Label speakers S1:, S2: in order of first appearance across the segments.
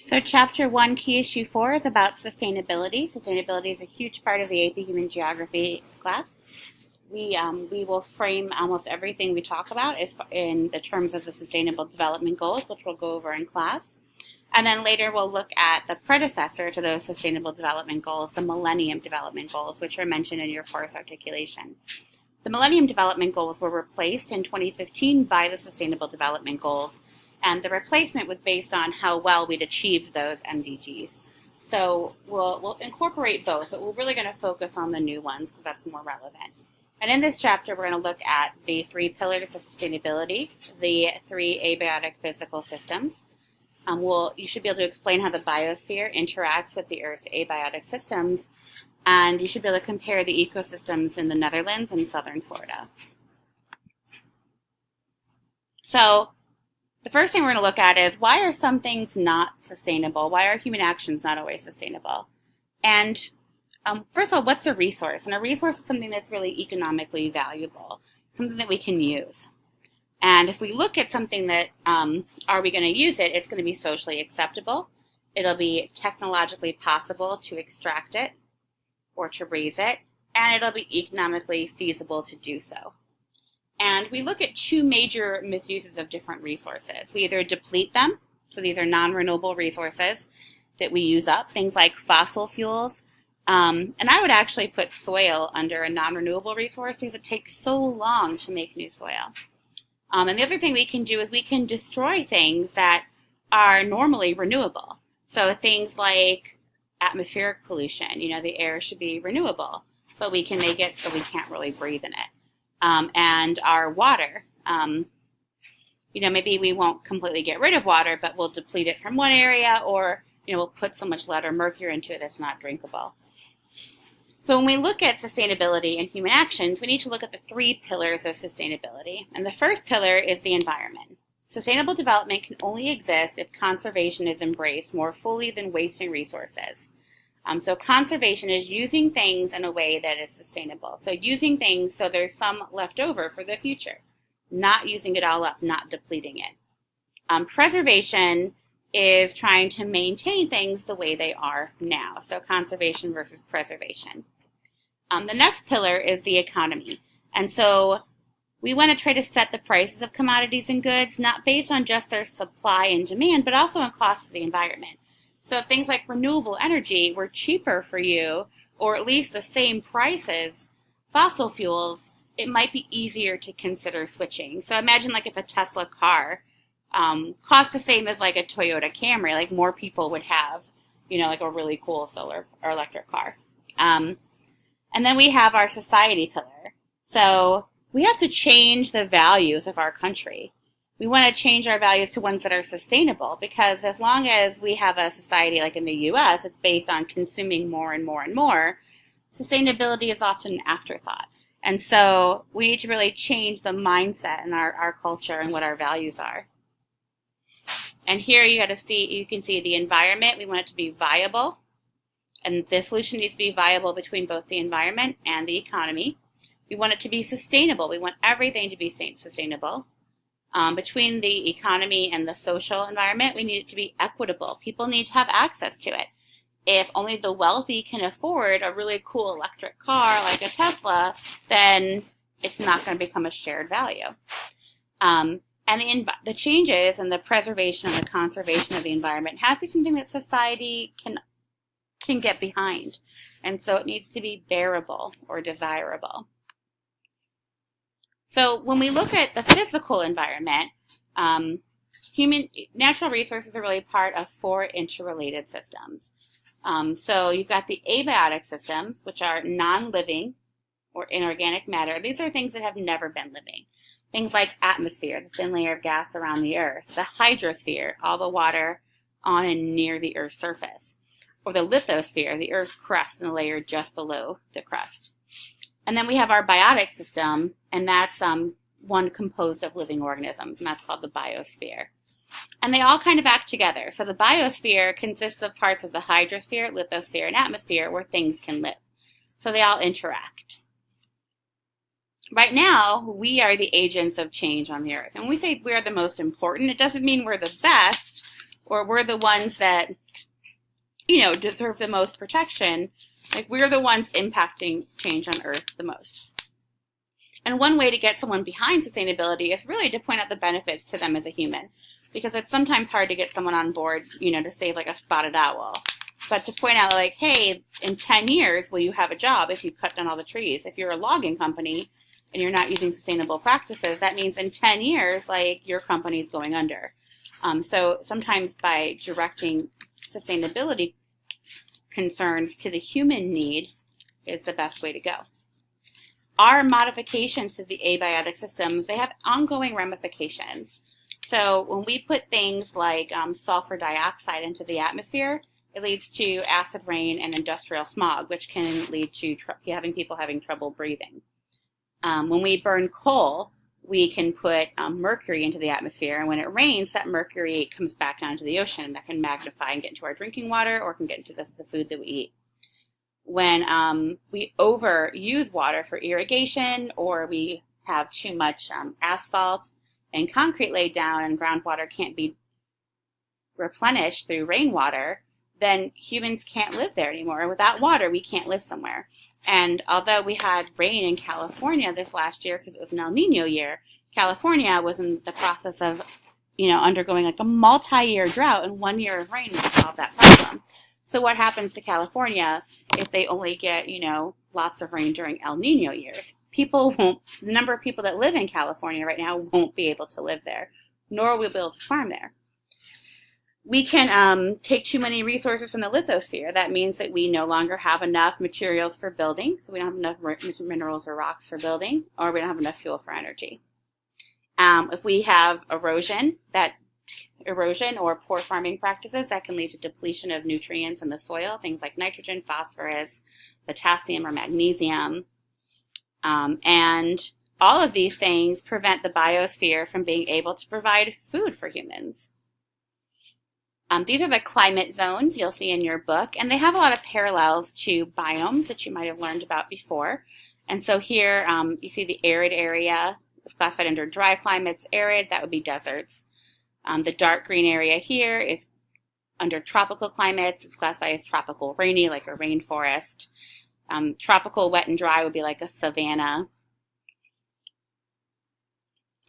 S1: So Chapter 1, Key Issue 4 is about sustainability. Sustainability is a huge part of the AP Human Geography class. We will frame almost everything we talk about in the terms of the Sustainable Development Goals, which we'll go over in class. And then later we'll look at the predecessor to those Sustainable Development Goals, the Millennium Development Goals, which are mentioned in your course articulation. The Millennium Development Goals were replaced in 2015 by the Sustainable Development Goals, and the replacement was based on how well we'd achieved those MDGs. So we'll incorporate both, but we're really going to focus on the new ones because that's more relevant. And in this chapter, we're going to look at the 3 pillars of sustainability, the 3 abiotic physical systems. You should be able to explain how the biosphere interacts with the Earth's abiotic systems, and you should be able to compare the ecosystems in the Netherlands and southern Florida. So the first thing we're going to look at is, why are some things not sustainable? Why are human actions not always sustainable? And first of all, what's a resource? And a resource is something that's really economically valuable, something that we can use. And if we look at something that, are we going to use it, it's going to be socially acceptable. It'll be technologically possible to extract it or to raise it, and it'll be economically feasible to do so. And we look at 2 major misuses of different resources. We either deplete them, so these are non-renewable resources that we use up, things like fossil fuels. And I would actually put soil under a non-renewable resource because it takes so long to make new soil. And the other thing we can do is we can destroy things that are normally renewable. So things like atmospheric pollution, the air should be renewable, but we can make it so we can't really breathe in it. And our water, maybe we won't completely get rid of water, but we'll deplete it from one area, or, we'll put so much lead or mercury into it that's not drinkable. So when we look at sustainability and human actions, we need to look at the 3 pillars of sustainability. And the first pillar is the environment. Sustainable development can only exist if conservation is embraced more fully than wasting resources. So conservation is using things in a way that is sustainable. So using things so there's some left over for the future, not using it all up, not depleting it. Preservation is trying to maintain things the way they are now. So conservation versus preservation. The next pillar is the economy. And so we want to try to set the prices of commodities and goods, not based on just their supply and demand, but also on cost to the environment. So things like renewable energy were cheaper for you, or at least the same price as fossil fuels, it might be easier to consider switching. So imagine like if a Tesla car cost the same as like a Toyota Camry, like more people would have, like a really cool solar or electric car. And then we have our society pillar. So we have to change the values of our country. We want to change our values to ones that are sustainable, because as long as we have a society like in the U.S., it's based on consuming more and more and more, sustainability is often an afterthought. And so we need to really change the mindset in our culture and what our values are. And here you can see the environment. We want it to be viable. And the solution needs to be viable between both the environment and the economy. We want it to be sustainable. We want everything to be sustainable. Between the economy and the social environment, we need it to be equitable. People need to have access to it. If only the wealthy can afford a really cool electric car like a Tesla, then it's not going to become a shared value. And the changes and the preservation and the conservation of the environment has to be something that society can get behind. And so it needs to be bearable or desirable. So when we look at the physical environment, natural resources are really part of 4 interrelated systems. So you've got the abiotic systems, which are non-living or inorganic matter. These are things that have never been living. Things like atmosphere, the thin layer of gas around the Earth, the hydrosphere, all the water on and near the Earth's surface, or the lithosphere, the Earth's crust and the layer just below the crust. And then we have our biotic system, and that's one composed of living organisms, and that's called the biosphere. And they all kind of act together. So the biosphere consists of parts of the hydrosphere, lithosphere, and atmosphere where things can live. So they all interact. Right now, we are the agents of change on the Earth. And when we say we're the most important, it doesn't mean we're the best, or we're the ones that deserve the most protection, like we're the ones impacting change on Earth the most. And one way to get someone behind sustainability is really to point out the benefits to them as a human, because it's sometimes hard to get someone on board, to save like a spotted owl. But to point out like, hey, in 10 years, will you have a job if you cut down all the trees? If you're a logging company and you're not using sustainable practices, that means in 10 years, like your company is going under. So sometimes by directing sustainability concerns to the human need is the best way to go. Our modifications to the abiotic systems, they have ongoing ramifications. So when we put things like sulfur dioxide into the atmosphere, it leads to acid rain and industrial smog, which can lead to people having trouble breathing. When we burn coal, we can put mercury into the atmosphere, and when it rains, that mercury comes back down to the ocean, and that can magnify and get into our drinking water or can get into the food that we eat. When we overuse water for irrigation, or we have too much asphalt and concrete laid down and groundwater can't be replenished through rainwater, then humans can't live there anymore. Without water, we can't live somewhere. And although we had rain in California this last year because it was an El Nino year, California was in the process of, undergoing like a multi-year drought, and 1 year of rain would solve that problem. So what happens to California if they only get, lots of rain during El Nino years? The number of people that live in California right now won't be able to live there, nor will we be able to farm there. We can take too many resources from the lithosphere. That means that we no longer have enough materials for building, so we don't have enough minerals or rocks for building, or we don't have enough fuel for energy. If we have erosion or poor farming practices, that can lead to depletion of nutrients in the soil, things like nitrogen, phosphorus, potassium, or magnesium. And all of these things prevent the biosphere from being able to provide food for humans. These are the climate zones you'll see in your book, and they have a lot of parallels to biomes that you might have learned about before. And so here you see the arid area is classified under dry climates. Arid, that would be deserts. The dark green area here is under tropical climates. It's classified as tropical rainy, like a rainforest. Tropical wet and dry would be like a savanna.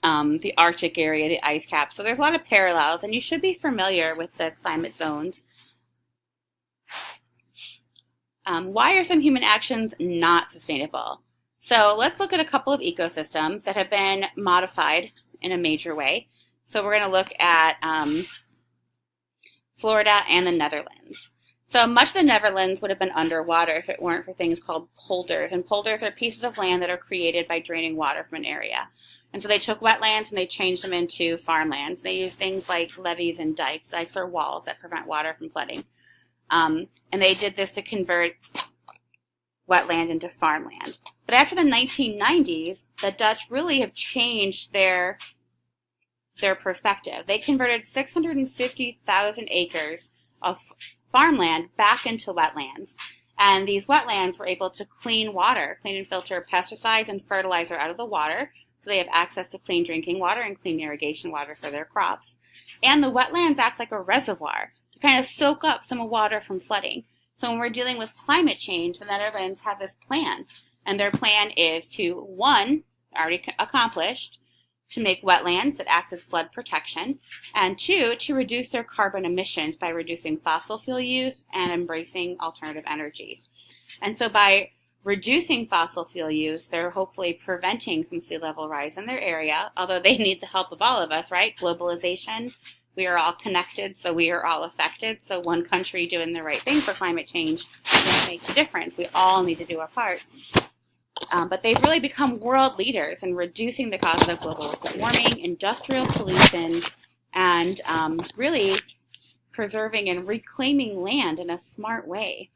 S1: The Arctic area, the ice cap. So there's a lot of parallels, and you should be familiar with the climate zones. Why are some human actions not sustainable? So let's look at a couple of ecosystems that have been modified in a major way. So we're going to look at Florida and the Netherlands. So much of the Netherlands would have been underwater if it weren't for things called polders. And polders are pieces of land that are created by draining water from an area. And so they took wetlands and they changed them into farmlands. They use things like levees and dikes. Dikes are walls that prevent water from flooding. And they did this to convert wetland into farmland. But after the 1990s, the Dutch really have changed their perspective. They converted 650,000 acres of farmland back into wetlands. And these wetlands were able to clean and filter pesticides and fertilizer out of the water. So they have access to clean drinking water and clean irrigation water for their crops. And the wetlands act like a reservoir to kind of soak up some water from flooding. So when we're dealing with climate change, the Netherlands have this plan. And their plan is to, one, already accomplished, to make wetlands that act as flood protection, and two, to reduce their carbon emissions by reducing fossil fuel use and embracing alternative energies. And so by reducing fossil fuel use, they're hopefully preventing some sea level rise in their area, although they need the help of all of us, right? Globalization, we are all connected, so we are all affected. So one country doing the right thing for climate change won't make a difference. We all need to do our part. But they've really become world leaders in reducing the causes of global warming, industrial pollution, and really preserving and reclaiming land in a smart way.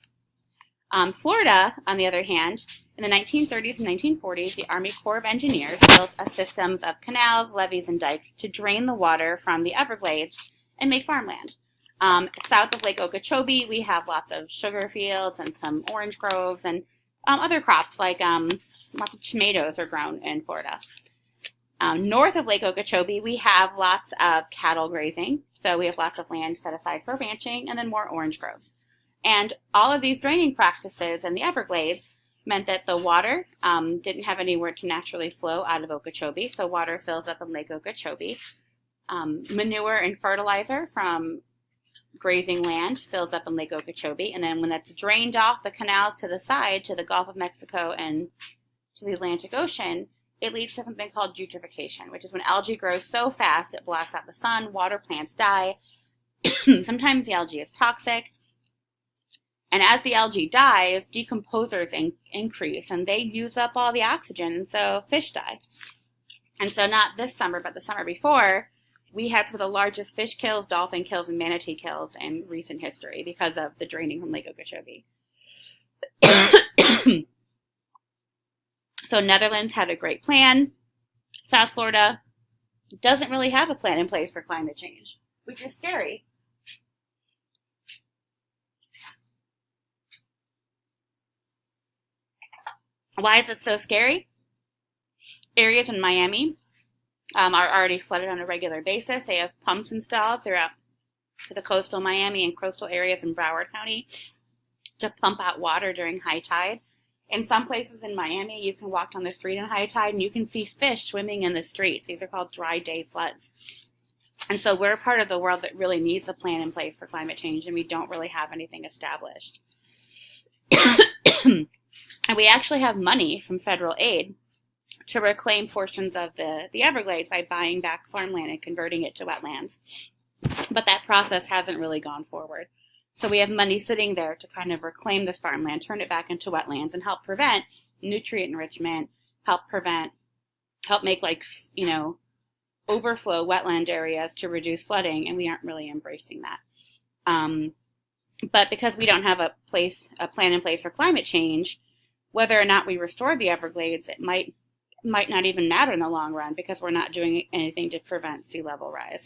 S1: Florida, on the other hand, in the 1930s and 1940s, the Army Corps of Engineers built a system of canals, levees, and dikes to drain the water from the Everglades and make farmland. South of Lake Okeechobee, we have lots of sugar fields and some orange groves and other crops like lots of tomatoes are grown in Florida. North of Lake Okeechobee, we have lots of cattle grazing. So we have lots of land set aside for ranching and then more orange groves. And all of these draining practices in the Everglades meant that the water didn't have anywhere to naturally flow out of Okeechobee, so water fills up in Lake Okeechobee. Manure and fertilizer from grazing land fills up in Lake Okeechobee, and then when that's drained off the canals to the side, to the Gulf of Mexico and to the Atlantic Ocean, it leads to something called eutrophication, which is when algae grows so fast it blocks out the sun, water plants die. Sometimes the algae is toxic. And as the algae dies, decomposers increase, and they use up all the oxygen, and so fish die. And so not this summer, but the summer before, we had some of the largest fish kills, dolphin kills, and manatee kills in recent history because of the draining from Lake Okeechobee. So Netherlands had a great plan. South Florida doesn't really have a plan in place for climate change, which is scary. Why is it so scary? Areas in Miami are already flooded on a regular basis. They have pumps installed throughout the coastal Miami and coastal areas in Broward County to pump out water during high tide. In some places in Miami, you can walk down the street in high tide and you can see fish swimming in the streets. These are called dry day floods. And so we're part of the world that really needs a plan in place for climate change, and we don't really have anything established. And we actually have money from federal aid to reclaim portions of the Everglades by buying back farmland and converting it to wetlands. But that process hasn't really gone forward. So we have money sitting there to kind of reclaim this farmland, turn it back into wetlands, and help prevent nutrient enrichment, help make overflow wetland areas to reduce flooding, and we aren't really embracing that. But because we don't have a plan in place for climate change, whether or not we restore the Everglades, it might not even matter in the long run because we're not doing anything to prevent sea level rise.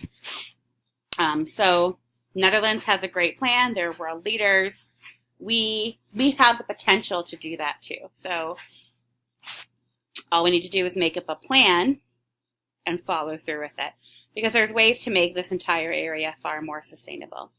S1: So Netherlands has a great plan. They're world leaders. We have the potential to do that too. So all we need to do is make up a plan and follow through with it, because there's ways to make this entire area far more sustainable.